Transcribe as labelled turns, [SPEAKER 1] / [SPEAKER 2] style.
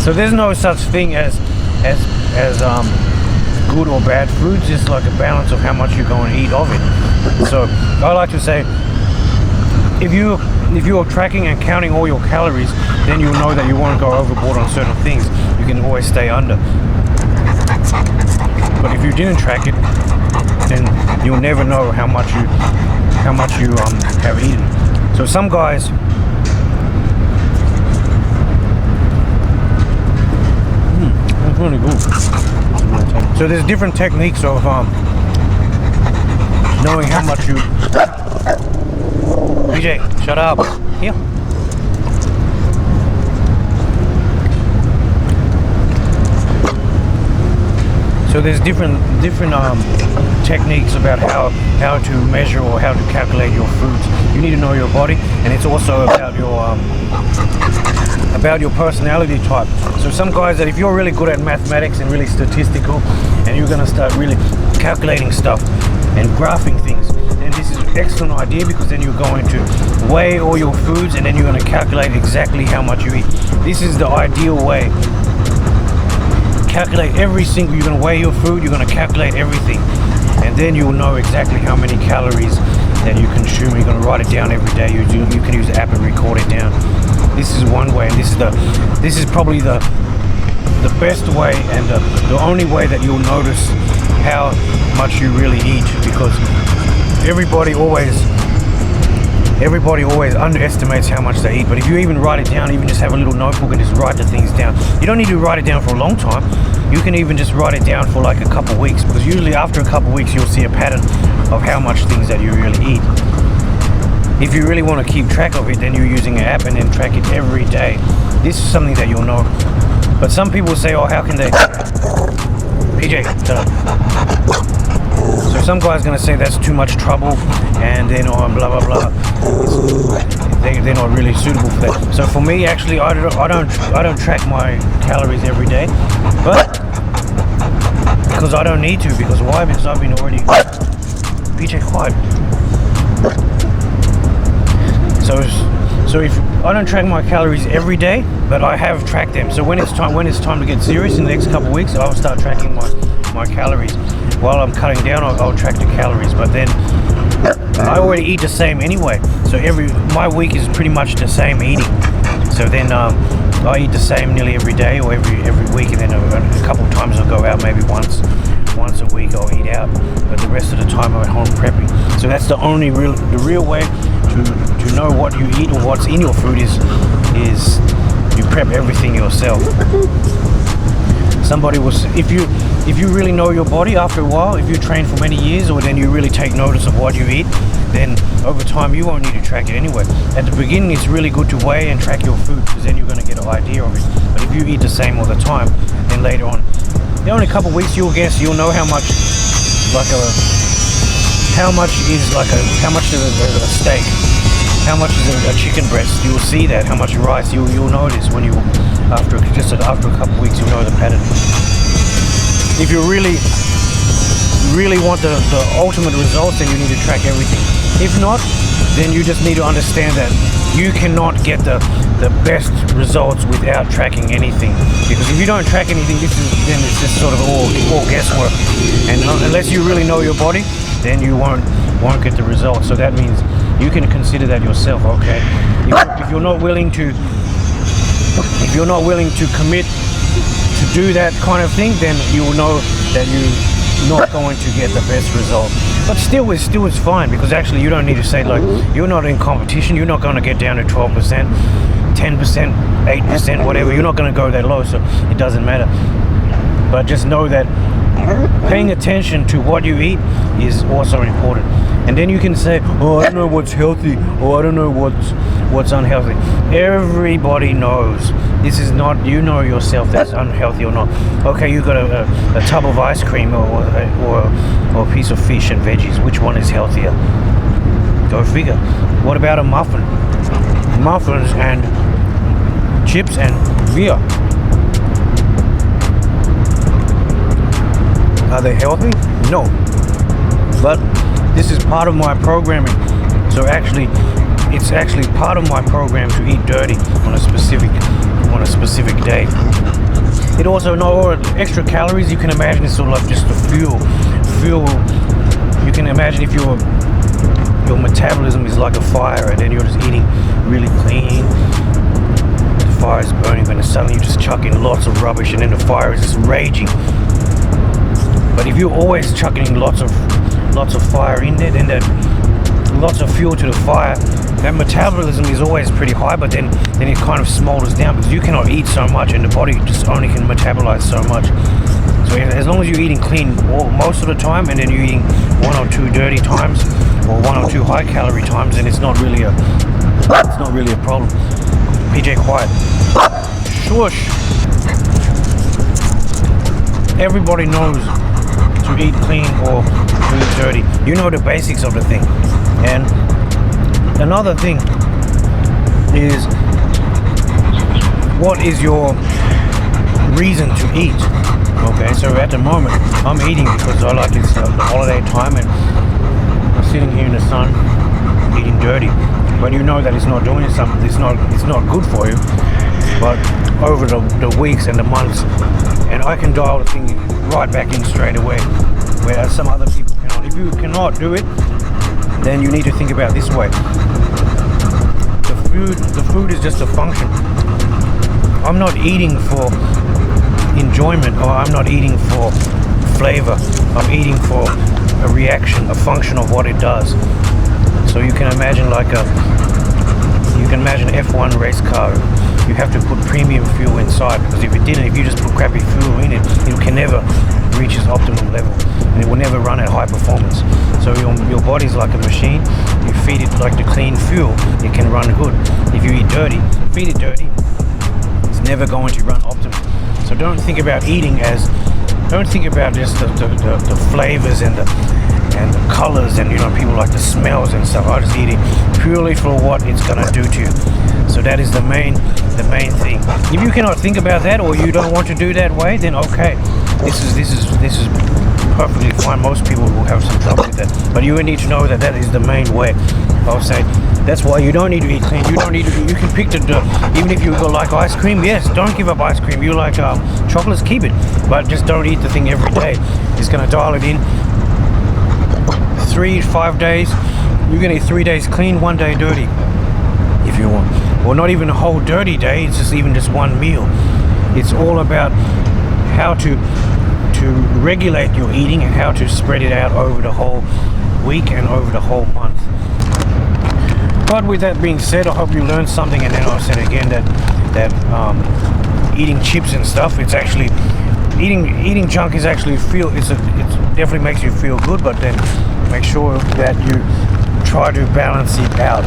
[SPEAKER 1] So there's no such thing as good or bad food, just like a balance of how much you're going to eat of it. So I like to say, if you're tracking and counting all your calories, then you'll know that you won't go overboard on certain things. You can always stay under. But if you didn't track it, then you'll never know how much you have eaten. So some guys, that's really good. So there's different techniques of knowing how much you. PJ, shut up. Here. So there's different techniques about how to measure or how to calculate your foods. You need to know your body, and it's also about your personality type. So some guys that if you're really good at mathematics and really statistical, and you're going to start really calculating stuff and graphing things, then this is an excellent idea, because then you're going to weigh all your foods and then you're going to calculate exactly how much you eat. This is the ideal way. Calculate every single, you're going to weigh your food, you're going to calculate everything, and then you'll know exactly how many calories that you consume. You're going to write it down every day. You can use the app and record it down. This is one way, and this is probably the best way, and the only way that you'll notice how much you really eat, because everybody always underestimates how much they eat. But if you even write it down, even just have a little notebook and just write the things down. You don't need to write it down for a long time. You can even just write it down for like a couple weeks, because usually after a couple weeks you'll see a pattern of how much things that you really eat. If you really want to keep track of it, then you're using an app and then track it every day. This is something that you'll know. But some people say, oh, how can they? PJ, shut up. So some guy's gonna say that's too much trouble, and then blah blah blah. They're not really suitable for that. So for me, actually, I don't track my calories every day, but because I don't need to. Because why? Because I've been already. PJ, quiet. So if I don't track my calories every day, but I have tracked them. So when it's time to get serious in the next couple of weeks, I'll start tracking my calories. While I'm cutting down, I'll track the calories. But then I already eat the same anyway. So my week is pretty much the same eating. So then I eat the same nearly every day or every week, and then a couple of times I'll go out, maybe once a week I'll eat out. But the rest of the time I'm at home prepping. So that's the real way to know what you eat or what's in your food is you prep everything yourself. Somebody was, if you really know your body after a while, if you train for many years, or then you really take notice of what you eat, then over time you won't need to track it anyway. At the beginning it's really good to weigh and track your food, because then you're going to get an idea of it. But if you eat the same all the time, then later on, in only a couple of weeks you'll know how much how much is a steak, how much is a chicken breast. You'll see that, how much rice. You'll notice when after a couple of weeks you'll know the pattern. If you really want the ultimate results, then you need to track everything. If not, then you just need to understand that you cannot get the best results without tracking anything. Because if you don't track anything, then it's just sort of all guesswork. And unless you really know your body, then you won't get the results. So that means you can consider that yourself. Okay, if you're not willing to commit to do that kind of thing, then you will know that you're not going to get the best result. But still it's fine, because actually you don't need to say, like, you're not in competition. You're not going to get down to 12%, 10%, 8%, whatever. You're not going to go that low, so it doesn't matter. But just know that paying attention to what you eat is also important. And then you can say, oh, I don't know what's healthy, or I don't know what's unhealthy. Everybody knows. This is not, you know yourself that's unhealthy or not. Okay, you got a tub of ice cream or a piece of fish and veggies. Which one is healthier? Go figure. What about a muffin? Muffins and chips and beer. Are they healthy? No. But this is part of my programming. So it's actually part of my program to eat dirty on a specific day. It also no extra calories. You can imagine it's sort of like just the fuel. You can imagine if your metabolism is like a fire, and then you're just eating really clean. The fire is burning, and then suddenly you just chuck in lots of rubbish, and then the fire is just raging. But if you're always chucking in lots of fire in there, then that lots of fuel to the fire, that metabolism is always pretty high, but then it kind of smolders down because you cannot eat so much, and the body just only can metabolize so much. So as long as you're eating clean most of the time, and then you're eating 1 or 2 dirty times, or 1 or 2 high calorie times, then it's not really a problem. PJ, quiet. Shush. Everybody knows to eat clean or to eat dirty. You know the basics of the thing. And another thing is, what is your reason to eat? Okay, so at the moment I'm eating because I like it's the holiday time, and I'm sitting here in the sun eating dirty. But you know that it's not doing something. It's not good for you. But over the weeks and the months, and I can dial the thing right back in straight away, whereas some other people cannot. If you cannot do it, then you need to think about this way. The food is just a function. I'm not eating for enjoyment, or I'm not eating for flavor. I'm eating for a reaction, a function of what it does. So you can imagine an F1 race car. You have to put premium fuel inside, because if you just put crappy fuel in it, it can never reach its optimum level, and it will never run at high performance. So your body's like a machine. You feed it like the clean fuel, it can run good. If you eat dirty, feed it dirty, it's never going to run optimum. So don't think about just the flavors and the colors, and people like the smells and stuff. I just eat it purely for what it's gonna do to you. So that is the main thing. If you cannot think about that, or you don't want to do that way, then okay, this is perfectly fine. Most people will have some trouble with that, but you need to know that is the main way. I'll say that's why you don't need to eat clean. You don't need to. You can pick even if you like ice cream. Yes, don't give up ice cream. You like chocolates, keep it, but just don't eat the thing every day. It's gonna dial it in. 3 to 5 days. You're gonna eat 3 days clean, 1 day dirty, if you want. Or not even a whole dirty day. It's just one meal. It's all about how to regulate your eating, and how to spread it out over the whole week and over the whole month. But with that being said, I hope you learned something. And then I said again that eating chips and stuff, it's actually eating junk is actually it definitely makes you feel good, but then make sure that you try to balance it out.